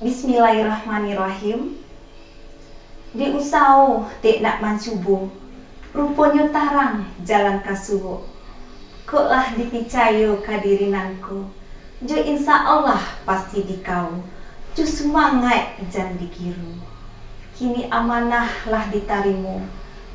Bismillahirrahmanirrahim. Di usau tek nak mancubo, rupanya tarang jalan kasuwo. Kok lah dipicayo kadirinanku, jo insya Allah pasti dikau, jo semangat jan dikiru. Kini amanah lah ditarimu,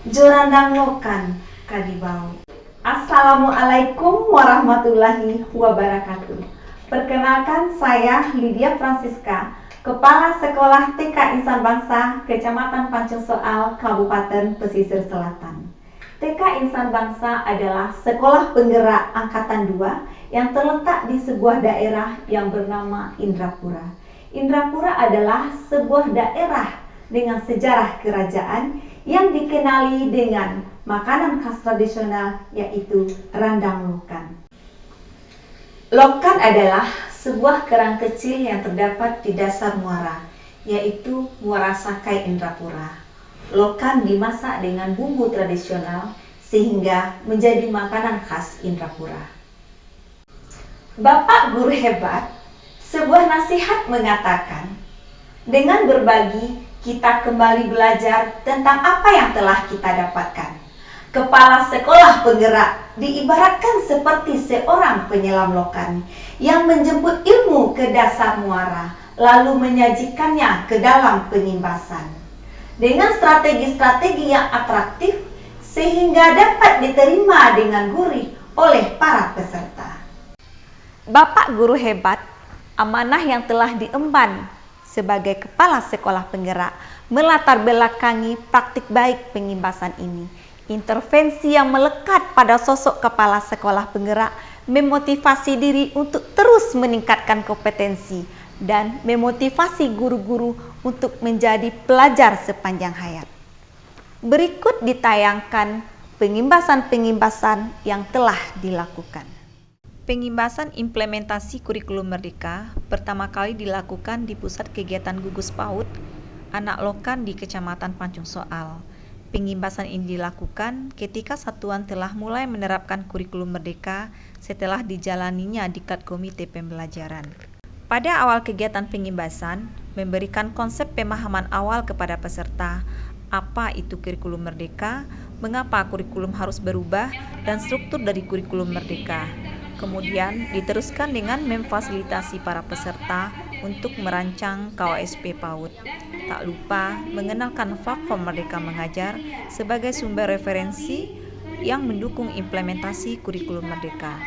jo randang lokan kadibau. Assalamualaikum warahmatullahi wabarakatuh. Perkenalkan, saya Lydia Francisca, Kepala Sekolah TK Insan Bangsa, Kecamatan Pancung Soal, Kabupaten Pesisir Selatan. TK Insan Bangsa adalah sekolah penggerak angkatan 2 yang terletak di sebuah daerah yang bernama Indrapura. Indrapura adalah sebuah daerah dengan sejarah kerajaan yang dikenali dengan makanan khas tradisional, yaitu randang lokan. Lokan adalah sebuah kerang kecil yang terdapat di dasar muara, yaitu Muara Sakai Indrapura. Lokan dimasak dengan bumbu tradisional sehingga menjadi makanan khas Indrapura. Bapak Guru Hebat, sebuah nasihat mengatakan, dengan berbagi kita kembali belajar tentang apa yang telah kita dapatkan. Kepala sekolah penggerak diibaratkan seperti seorang penyelam lokan yang menjemput ilmu ke dasar muara, lalu menyajikannya ke dalam pengimbasan dengan strategi-strategi yang atraktif sehingga dapat diterima dengan gurih oleh para peserta. Bapak Guru Hebat, amanah yang telah diemban sebagai kepala sekolah penggerak melatar belakangi praktik baik pengimbasan ini. Intervensi yang melekat pada sosok kepala sekolah penggerak memotivasi diri untuk terus meningkatkan kompetensi dan memotivasi guru-guru untuk menjadi pelajar sepanjang hayat. Berikut ditayangkan pengimbasan-pengimbasan yang telah dilakukan. Pengimbasan implementasi kurikulum Merdeka pertama kali dilakukan di Pusat Kegiatan Gugus PAUD Anak Lokan di Kecamatan Pancung Soal. Pengimbasan ini dilakukan ketika satuan telah mulai menerapkan kurikulum Merdeka setelah dijalaninya diklat komite pembelajaran. Pada awal kegiatan pengimbasan, memberikan konsep pemahaman awal kepada peserta, apa itu kurikulum Merdeka, mengapa kurikulum harus berubah, dan struktur dari kurikulum Merdeka. Kemudian diteruskan dengan memfasilitasi para peserta untuk merancang KOSP PAUD. Tak lupa mengenalkan platform Merdeka Mengajar sebagai sumber referensi yang mendukung implementasi kurikulum Merdeka.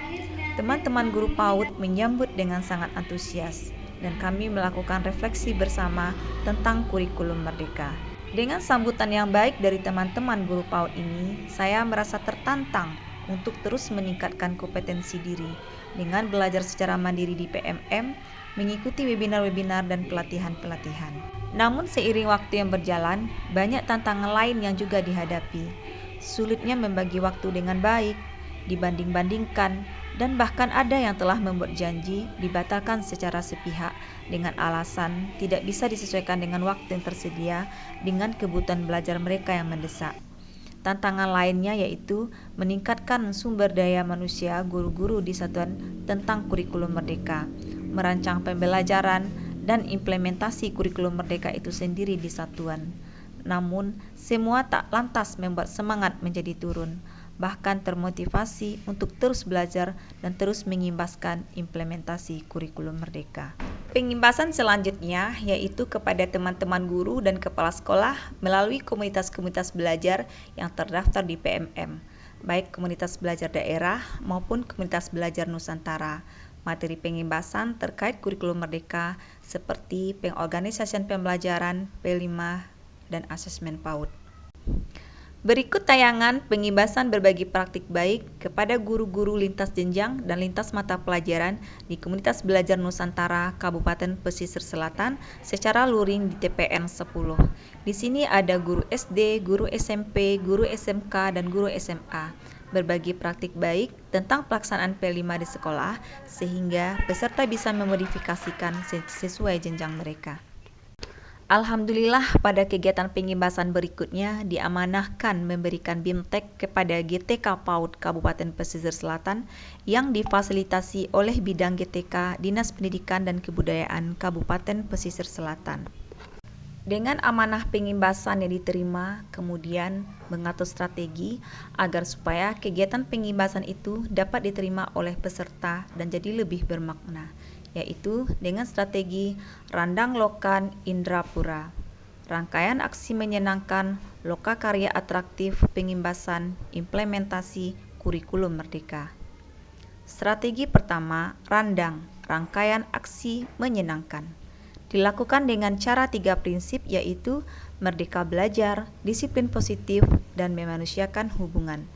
Teman-teman guru PAUD menyambut dengan sangat antusias dan kami melakukan refleksi bersama tentang kurikulum Merdeka. Dengan sambutan yang baik dari teman-teman guru PAUD ini, saya merasa tertantang untuk terus meningkatkan kompetensi diri dengan belajar secara mandiri di PMM, mengikuti webinar-webinar dan pelatihan-pelatihan. Namun seiring waktu yang berjalan, banyak tantangan lain yang juga dihadapi. Sulitnya membagi waktu dengan baik, dibanding-bandingkan, dan bahkan ada yang telah membuat janji dibatalkan secara sepihak dengan alasan tidak bisa disesuaikan dengan waktu yang tersedia dengan kebutuhan belajar mereka yang mendesak. Tantangan lainnya yaitu meningkatkan sumber daya manusia guru-guru di satuan tentang kurikulum Merdeka, merancang pembelajaran dan implementasi kurikulum Merdeka itu sendiri di satuan. Namun, semua tak lantas membuat semangat menjadi turun, bahkan termotivasi untuk terus belajar dan terus mengimbaskan implementasi kurikulum Merdeka. Pengimbasan selanjutnya yaitu kepada teman-teman guru dan kepala sekolah melalui komunitas-komunitas belajar yang terdaftar di PMM, baik komunitas belajar daerah maupun komunitas belajar Nusantara. Materi pengimbasan terkait kurikulum Merdeka seperti pengorganisasian pembelajaran, P5, dan asesmen PAUD. Berikut tayangan pengimbasan berbagi praktik baik kepada guru-guru lintas jenjang dan lintas mata pelajaran di Komunitas Belajar Nusantara Kabupaten Pesisir Selatan secara luring di TPN 10. Di sini ada guru SD, guru SMP, guru SMK, dan guru SMA. Berbagi praktik baik tentang pelaksanaan P5 di sekolah sehingga peserta bisa memodifikasikan sesuai jenjang mereka. Alhamdulillah pada kegiatan pengimbasan berikutnya diamanahkan memberikan BIMTEK kepada GTK PAUD Kabupaten Pesisir Selatan yang difasilitasi oleh Bidang GTK Dinas Pendidikan dan Kebudayaan Kabupaten Pesisir Selatan. Dengan amanah pengimbasan yang diterima, kemudian mengatur strategi agar supaya kegiatan pengimbasan itu dapat diterima oleh peserta dan jadi lebih bermakna, yaitu dengan strategi Randang Lokan Indrapura, rangkaian aksi menyenangkan, lokakarya atraktif, pengimbasan, implementasi kurikulum merdeka. Strategi pertama, Randang, rangkaian aksi menyenangkan. Dilakukan dengan cara 3 prinsip, yaitu merdeka belajar, disiplin positif, dan memanusiakan hubungan.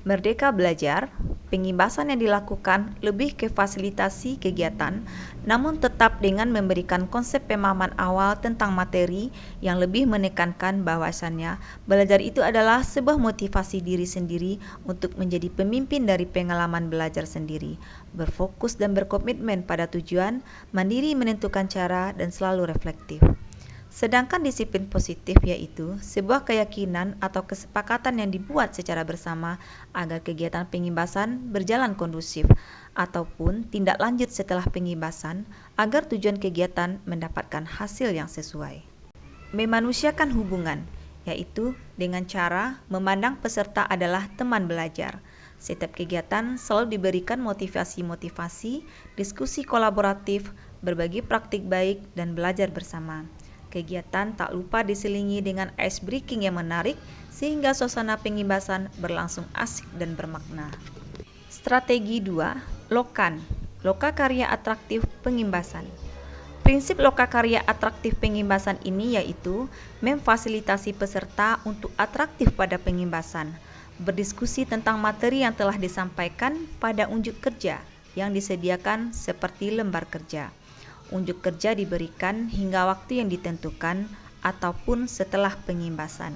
Merdeka belajar, pengimbasan yang dilakukan lebih ke fasilitasi kegiatan, namun tetap dengan memberikan konsep pemahaman awal tentang materi yang lebih menekankan bahwasannya belajar itu adalah sebuah motivasi diri sendiri untuk menjadi pemimpin dari pengalaman belajar sendiri, berfokus dan berkomitmen pada tujuan, mandiri menentukan cara, dan selalu reflektif. Sedangkan disiplin positif yaitu sebuah keyakinan atau kesepakatan yang dibuat secara bersama agar kegiatan pengimbasan berjalan kondusif, ataupun tindak lanjut setelah pengimbasan agar tujuan kegiatan mendapatkan hasil yang sesuai. Memanusiakan hubungan yaitu dengan cara memandang peserta adalah teman belajar. Setiap kegiatan selalu diberikan motivasi-motivasi, diskusi kolaboratif, berbagi praktik baik, dan belajar bersama. Kegiatan tak lupa diselingi dengan ice breaking yang menarik sehingga suasana pengimbasan berlangsung asik dan bermakna. Strategi 2, Lokan, lokakarya atraktif pengimbasan. Prinsip lokakarya atraktif pengimbasan ini yaitu memfasilitasi peserta untuk atraktif pada pengimbasan, berdiskusi tentang materi yang telah disampaikan pada unjuk kerja yang disediakan seperti lembar kerja. Unjuk kerja diberikan hingga waktu yang ditentukan ataupun setelah pengimbasan,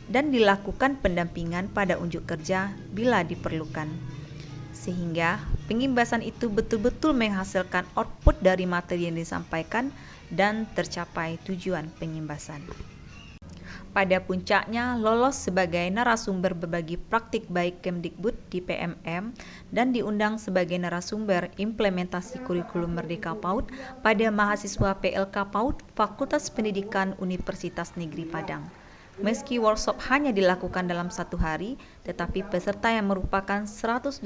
dan dilakukan pendampingan pada unjuk kerja bila diperlukan, sehingga pengimbasan itu betul-betul menghasilkan output dari materi yang disampaikan dan tercapai tujuan pengimbasan. Pada puncaknya lolos sebagai narasumber berbagi praktik baik Kemdikbud di PMM dan diundang sebagai narasumber implementasi kurikulum Merdeka PAUD pada mahasiswa PLK PAUD Fakultas Pendidikan Universitas Negeri Padang. Meski workshop hanya dilakukan dalam 1 hari, tetapi peserta yang merupakan 129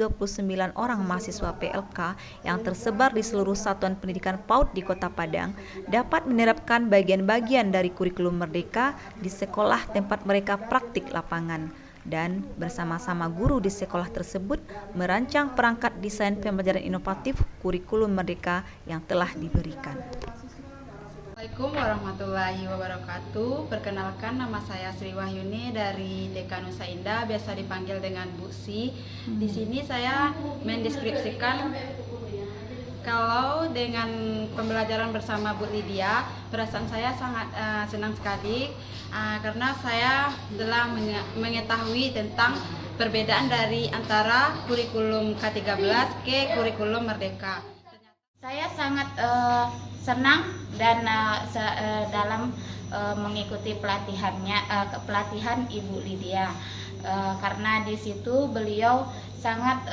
orang mahasiswa PLK yang tersebar di seluruh satuan pendidikan PAUD di Kota Padang dapat menerapkan bagian-bagian dari kurikulum Merdeka di sekolah tempat mereka praktik lapangan, dan bersama-sama guru di sekolah tersebut merancang perangkat desain pembelajaran inovatif kurikulum Merdeka yang telah diberikan. Assalamualaikum warahmatullahi wabarakatuh. Perkenalkan, nama saya Sri Wahyuni dari TK Nusa Indah, biasa dipanggil dengan Bu Si. Di sini saya mendeskripsikan kalau dengan pembelajaran bersama Bu Lydia, perasaan saya sangat senang sekali karena saya telah mengetahui tentang perbedaan dari antara kurikulum K13 ke kurikulum Merdeka. Saya sangat senang dan dalam mengikuti pelatihan Ibu Lydia karena di situ beliau sangat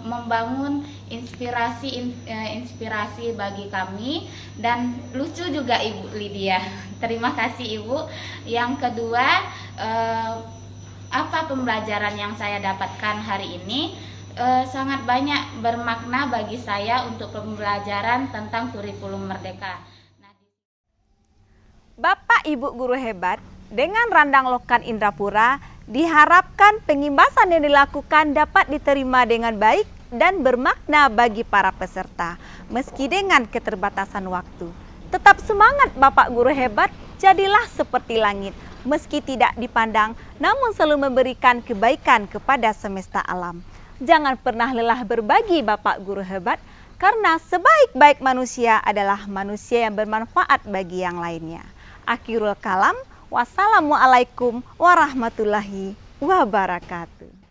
membangun inspirasi bagi kami, dan lucu juga Ibu Lydia. Terima kasih Ibu. Yang kedua, apa pembelajaran yang saya dapatkan hari ini? Sangat banyak bermakna bagi saya untuk pembelajaran tentang kurikulum Merdeka. Bapak Ibu guru hebat, dengan Randang Lokan Indrapura diharapkan pengimbasan yang dilakukan dapat diterima dengan baik dan bermakna bagi para peserta, meski dengan keterbatasan waktu. Tetap semangat Bapak guru hebat, jadilah seperti langit, meski tidak dipandang, namun selalu memberikan kebaikan kepada semesta alam. Jangan pernah lelah berbagi Bapak guru hebat, karena sebaik-baik manusia adalah manusia yang bermanfaat bagi yang lainnya. Akhirul kalam, wassalamualaikum warahmatullahi wabarakatuh.